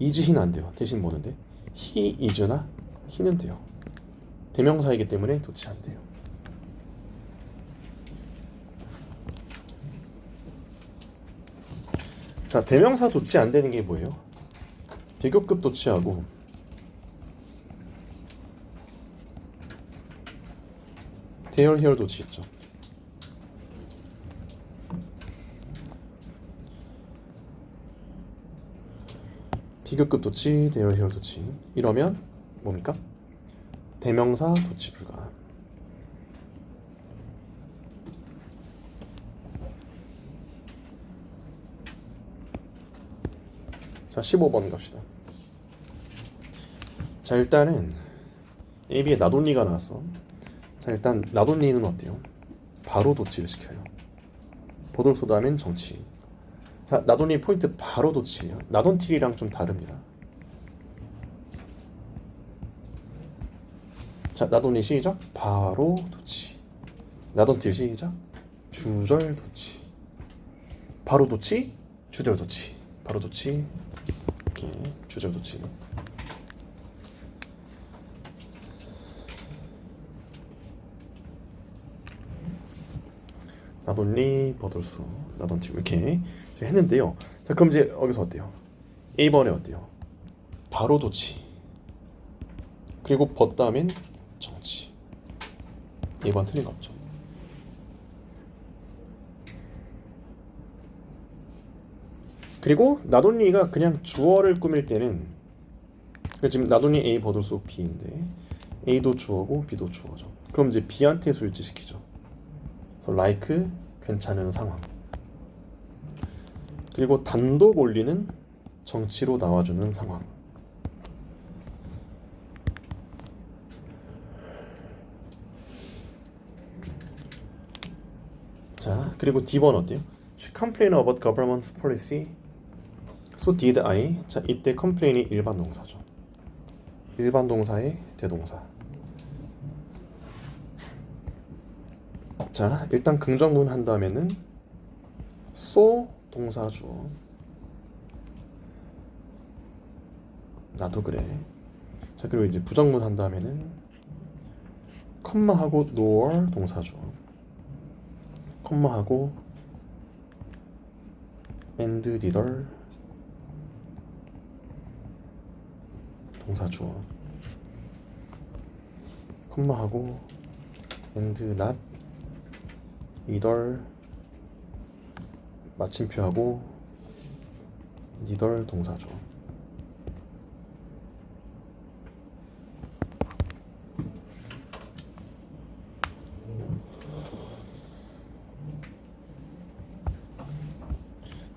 is he는 안 돼요. 대신 뭐는데? he is나 he는 돼요. 대명사이기 때문에 도치 안 돼요. 자, 대명사 도치 안 되는 게 뭐예요? 비교급 도치하고 there, here 도치 있죠. 비교급 도치, there, here 도치. 이러면 뭡니까? 대명사 도치 불가. 자, 15번 갑시다. 자, 일단은 A, B에 나돈리가 나왔어. 자, 일단 나돈리는 어때요? 바로 도치를 시켜요. 보돌소다면 정치. 자, 나돈리 포인트 바로 도치예요. 나돈틸이랑 좀 다릅니다. 자, 나돈리 시작. 바로 도치. 나돈틸 시작. 주절 도치. 바로 도치, 주절 도치. 바로 도치. 이렇게 주절 도치. 나돈리, 버돌소, 나돈틸 이렇게 했는데요. 자, 그럼 이제 여기서 어때요? A번에 어때요? 바로 도치. 그리고 벗다면 정치. 2번 틀린 거 없죠. 그리고 나돈리가 그냥 주어를 꾸밀 때는 지금 나돈리 A, 버돌소 B인데 A도 주어고 B도 주어죠. 그럼 이제 B한테 수일치시키죠. 그래서 like 괜찮은 상황. 그리고 단독 올리는 정치로 나와주는 상황. 자, 그리고 D번 어때요? She complained about government's policy. So did I. 자, 이때 complain이 일반 동사죠. 일반 동사의 대동사. 자, 일단 긍정문 한 다음에는 so 동사 주어. 나도 그래. 자, 그리고 이제 부정문 한 다음에는 컴마하고 nor 동사 주어. 컴마하고 and neither 동사 주어. 컴마하고 and not either 마침표하고 neither 동사 주어.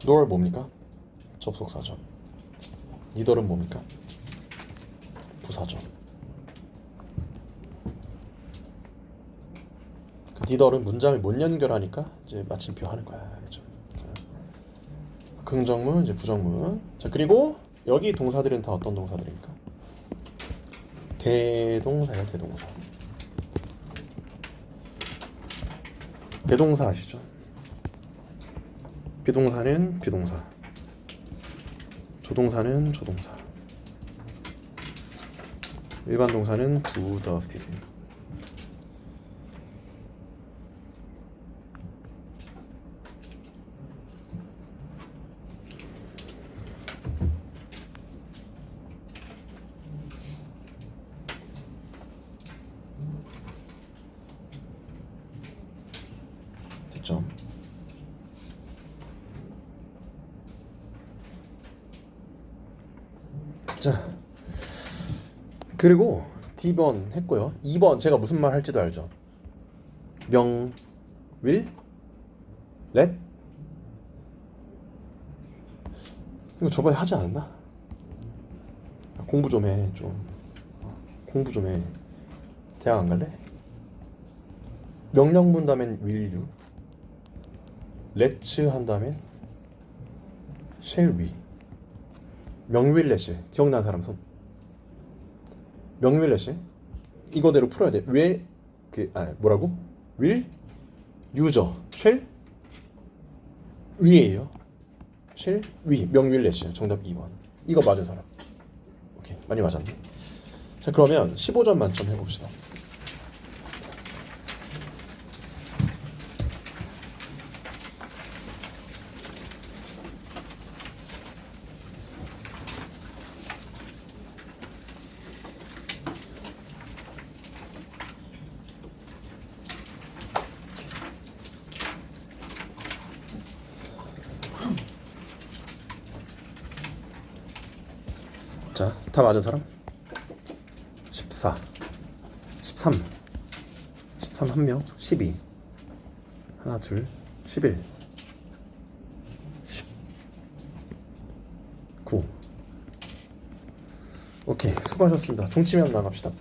nor 뭡니까? 접속사죠. 니덜은 뭡니까? 부사죠. 그 니덜은 문장을 못 연결하니까 이제 마침표 하는 거야. 그렇죠? 긍정문, 이제 부정문. 자, 그리고 여기 동사들은 다 어떤 동사들입니까? 대동사예요, 대동사. 대동사 아시죠? 비동사는 비동사, 조동사는 조동사, 일반 동사는 do, does, did. 됐죠? 자, 그리고 D번 했고요. 2번 제가 무슨 말 할지도 알죠? 명, will, let. 이거 저번에 하지 않았나? 공부 좀 해, 좀. 공부 좀 해. 대학 안 갈래? 명령문 다음엔 will you, let's 한 다음엔 shall we. 명윌렛이 기억나는 사람 손. 명윌렛이 이거대로 풀어야 돼. 왜 뭐라고? will user shall we예요. shall we 명윌렛이에요. 정답 2번. 이거 맞은 사람. 오케이, 많이 맞았네. 자, 그러면 15점 만점 해봅시다. 자, 다 맞은 사람? 14, 13, 13 한 명, 12, 하나, 둘, 11, 19. 오케이, 수고하셨습니다. 종치면 나갑시다.